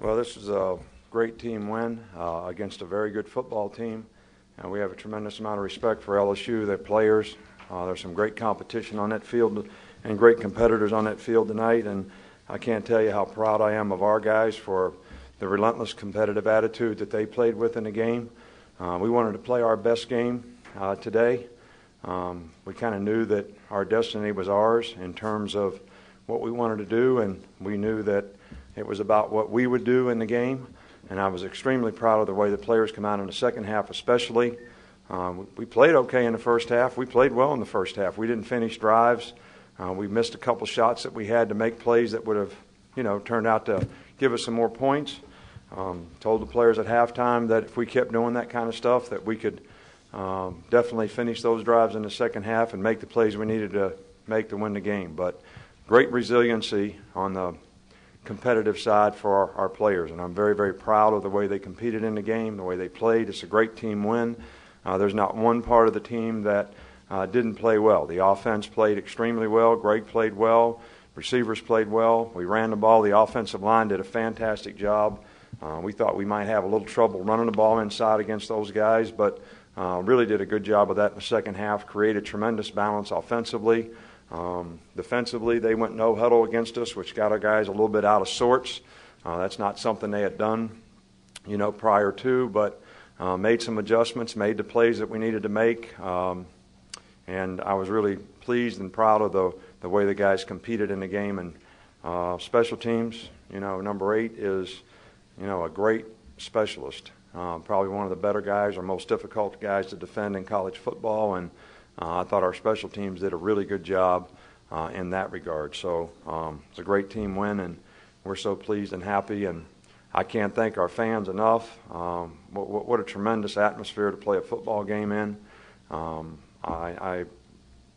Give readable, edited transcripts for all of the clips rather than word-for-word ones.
Well, this is a great team win against a very good football team. And we have a tremendous amount of respect for LSU, their players. There's some great competition on that field and great competitors on that field tonight. And I can't tell you how proud I am of our guys for the relentless competitive attitude that they played with in the game. We wanted to play our best game today. We kind of knew that our destiny was ours in terms of what we wanted to do, and we knew that it was about what we would do in the game. And I was extremely proud of the way the players come out in the second half especially. We played okay in the first half. We played well in the first half. We didn't finish drives. We missed a couple shots that we had to make plays that would have, turned out to give us some more points. Told the players at halftime that if we kept doing that kind of stuff that we could definitely finish those drives in the second half and make the plays we needed to make to win the game. But great resiliency on the competitive side for our players, and I'm very, very proud of the way they competed in the game, the way they played. It's a great team win. There's not one part of the team that didn't play well. The offense played extremely well. Greg played well. Receivers played well. We ran the ball. The offensive line did a fantastic job. We thought we might have a little trouble running the ball inside against those guys, but really did a good job of that in the second half, created tremendous balance offensively. Defensively, they went no huddle against us, which got our guys a little bit out of sorts. That's not something they had done, prior to, but made some adjustments, made the plays that we needed to make. And I was really pleased and proud of the way the guys competed in the game. And special teams, number 8 is, a great specialist. Probably one of the better guys or most difficult guys to defend in college football. And I thought our special teams did a really good job in that regard. So it's a great team win, and we're so pleased and happy. And I can't thank our fans enough. What a tremendous atmosphere to play a football game in. I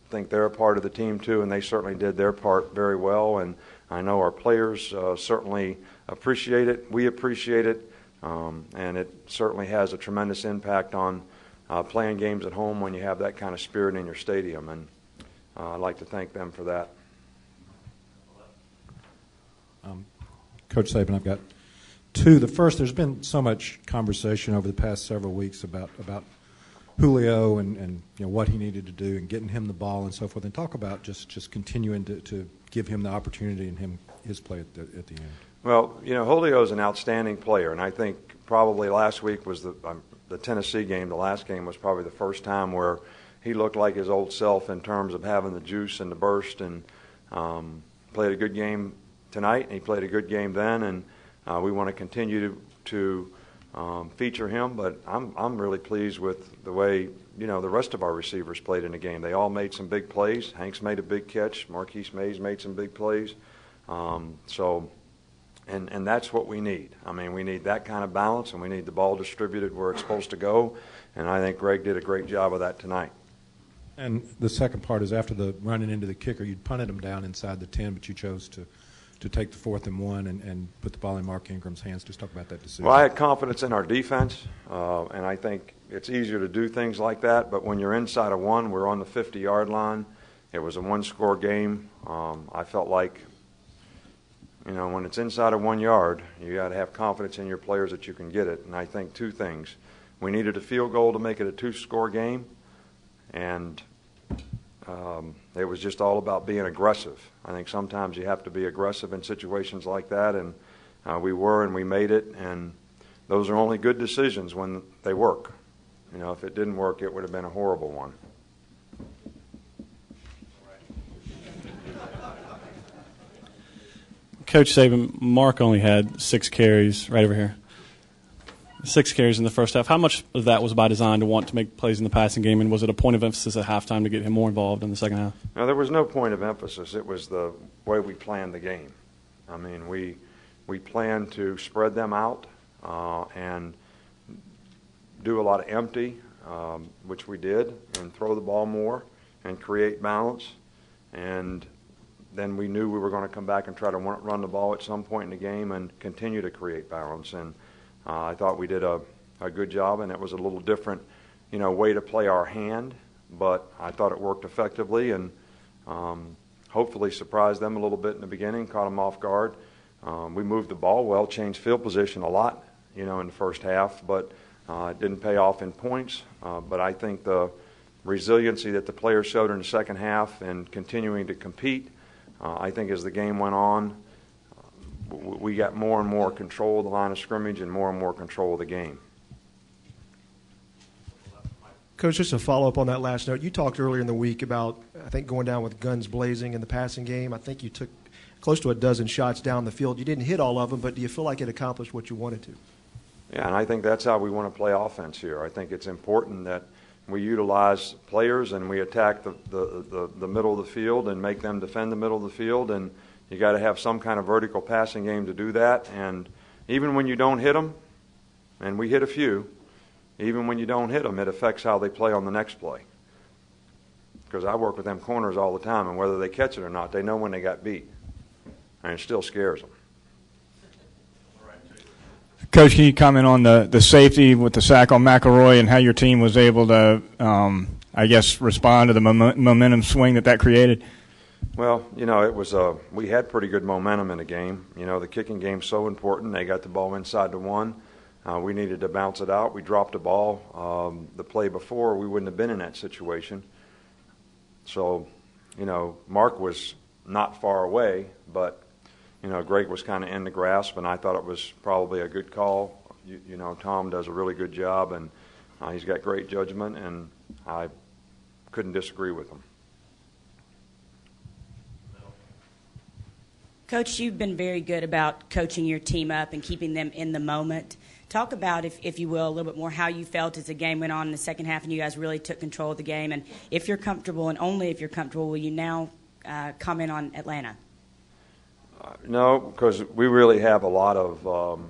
think they're a part of the team too, and they certainly did their part very well. And I know our players certainly appreciate it. We appreciate it. And it certainly has a tremendous impact on playing games at home when you have that kind of spirit in your stadium. And I'd like to thank them for that. Coach Saban, I've got 2. The first, there's been so much conversation over the past several weeks about Julio and what he needed to do and getting him the ball and so forth. And talk about just continuing to give him the opportunity and his play at the end. Well, Julio is an outstanding player, and I think probably last week was the Tennessee game. The last game was probably the first time where he looked like his old self in terms of having the juice and the burst, and played a good game tonight, and he played a good game then, and we want to continue to feature him. But I'm really pleased with the way the rest of our receivers played in the game. They all made some big plays. Hanks made a big catch. Marquise Mays made some big plays. And that's what we need. I mean, we need that kind of balance, and we need the ball distributed where it's supposed to go. And I think Greg did a great job of that tonight. And the second part is after the running into the kicker, you'd punted him down inside the 10, but you chose to take the 4th and 1 and put the ball in Mark Ingram's hands. Just talk about that decision. Well, I had confidence in our defense, and I think it's easier to do things like that. But when you're inside of 1, we're on the 50-yard line. It was a 1-score game. I felt like, when it's inside of 1 yard, you got to have confidence in your players that you can get it. And I think 2 things. We needed a field goal to make it a 2-score game, and it was just all about being aggressive. I think sometimes you have to be aggressive in situations like that, and we were, and we made it. And those are only good decisions when they work. If it didn't work, it would have been a horrible one. Coach Saban, Mark only had 6 carries right over here. 6 carries in the first half. How much of that was by design to want to make plays in the passing game, and was it a point of emphasis at halftime to get him more involved in the second half? No, there was no point of emphasis. It was the way we planned the game. I mean, we planned to spread them out and do a lot of empty, which we did, and throw the ball more and create balance. And then we knew we were going to come back and try to run the ball at some point in the game and continue to create balance. And I thought we did a good job, and it was a little different, way to play our hand. But I thought it worked effectively, and hopefully surprised them a little bit in the beginning, caught them off guard. We moved the ball well, changed field position a lot, in the first half, but it didn't pay off in points. But I think the resiliency that the players showed in the second half and continuing to compete, I think as the game went on, we got more and more control of the line of scrimmage and more control of the game. Coach, just to follow up on that last note, you talked earlier in the week about, I think, going down with guns blazing in the passing game. I think you took close to a dozen shots down the field. You didn't hit all of them, but do you feel like it accomplished what you wanted to? Yeah, and I think that's how we want to play offense here. I think it's important that we utilize players and we attack the middle of the field and make them defend the middle of the field, and you got to have some kind of vertical passing game to do that. And even when you don't hit them, and we hit a few, even when you don't hit them, it affects how they play on the next play. Because I work with them corners all the time, and whether they catch it or not, they know when they got beat. And it still scares them. Coach, can you comment on the safety with the sack on McElroy and how your team was able to, respond to the momentum swing that created? Well, it was we had pretty good momentum in the game. The kicking game's so important. They got the ball inside the one. We needed to bounce it out. We dropped the ball. The play before, we wouldn't have been in that situation. So, Mark was not far away, but, Greg was kind of in the grasp, and I thought it was probably a good call. Tom does a really good job, and he's got great judgment, and I couldn't disagree with him. Coach, you've been very good about coaching your team up and keeping them in the moment. Talk about, if you will, a little bit more how you felt as the game went on in the second half and you guys really took control of the game. And if you're comfortable, and only if you're comfortable, will you now comment on Atlanta? No, because we really have a lot of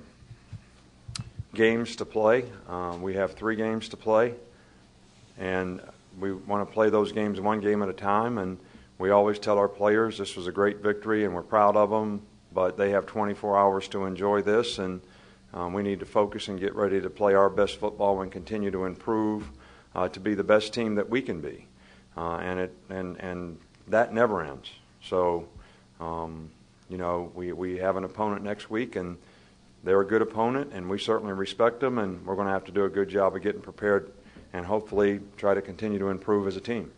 games to play. We have 3 games to play, and we want to play those games one game at a time. And we always tell our players this was a great victory and we're proud of them, but they have 24 hours to enjoy this, and we need to focus and get ready to play our best football and continue to improve to be the best team that we can be. And that never ends. So, we have an opponent next week, and they're a good opponent, and we certainly respect them, and we're going to have to do a good job of getting prepared and hopefully try to continue to improve as a team.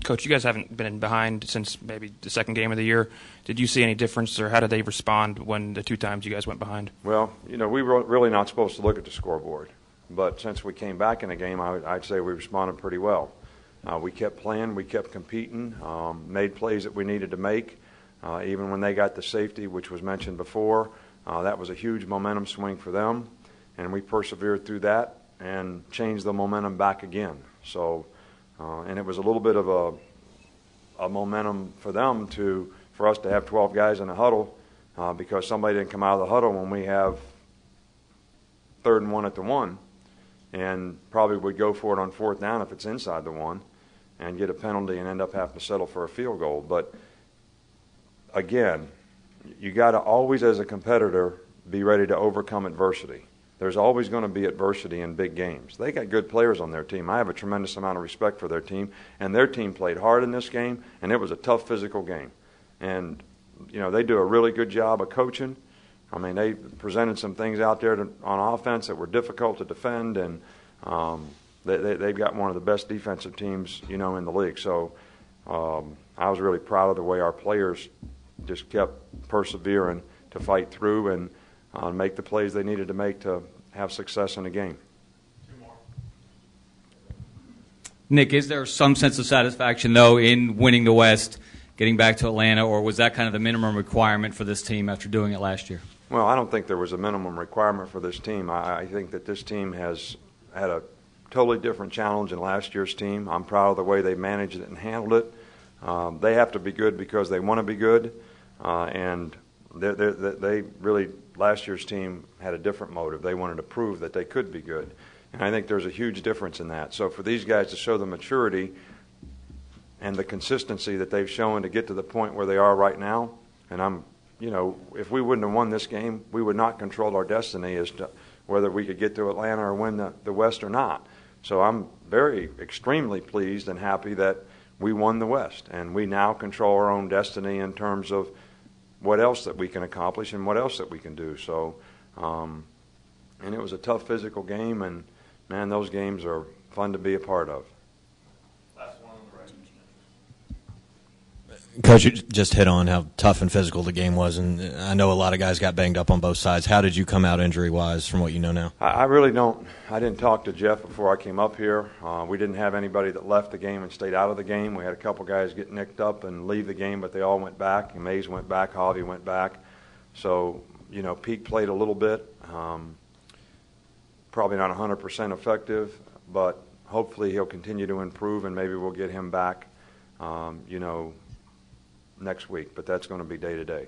Coach, you guys haven't been behind since maybe the second game of the year. Did you see any difference, or how did they respond when the 2 times you guys went behind? Well, we were really not supposed to look at the scoreboard. But since we came back in the game, I'd say we responded pretty well. We kept playing, we kept competing, made plays that we needed to make. Even when they got the safety, which was mentioned before, that was a huge momentum swing for them. And we persevered through that and changed the momentum back again. So, and it was a little bit of a momentum for them for us to have 12 guys in a huddle because somebody didn't come out of the huddle when we have 3rd and 1 at the 1, and probably would go for it on 4th down if it's inside the 1 and get a penalty and end up having to settle for a field goal. But again, you got to always, as a competitor, be ready to overcome adversity. There's always going to be adversity in big games. They got good players on their team. I have a tremendous amount of respect for their team, and their team played hard in this game, and it was a tough physical game. And, they do a really good job of coaching. I mean, they presented some things out there on offense that were difficult to defend, and they've got one of the best defensive teams, in the league. So I was really proud of the way our players just kept persevering to fight through and make the plays they needed to make to have success in the game. Nick, is there some sense of satisfaction, though, in winning the West, getting back to Atlanta, or was that kind of the minimum requirement for this team after doing it last year? Well, I don't think there was a minimum requirement for this team. I think that this team has had a totally different challenge than last year's team. I'm proud of the way they managed it and handled it. They have to be good because they want to be good, and they really, last year's team had a different motive. They wanted to prove that they could be good, and I think there's a huge difference in that. So for these guys to show the maturity and the consistency that they've shown to get to the point where they are right now, and if we wouldn't have won this game, we would not control our destiny as to whether we could get to Atlanta or win the West or not. So I'm extremely pleased and happy that we won the West, and we now control our own destiny in terms of what else that we can accomplish and what else that we can do. So, and it was a tough physical game, and man, those games are fun to be a part of. Coach, you just hit on how tough and physical the game was, and I know a lot of guys got banged up on both sides. How did you come out injury-wise from what you know now? I really don't. I didn't talk to Jeff before I came up here. We didn't have anybody that left the game and stayed out of the game. We had a couple guys get nicked up and leave the game, but they all went back. Mays went back, Harvey went back. So, you know, Peak played a little bit. Probably not 100% effective, but hopefully he'll continue to improve, and maybe we'll get him back, you know, next week. But that's going to be day to day.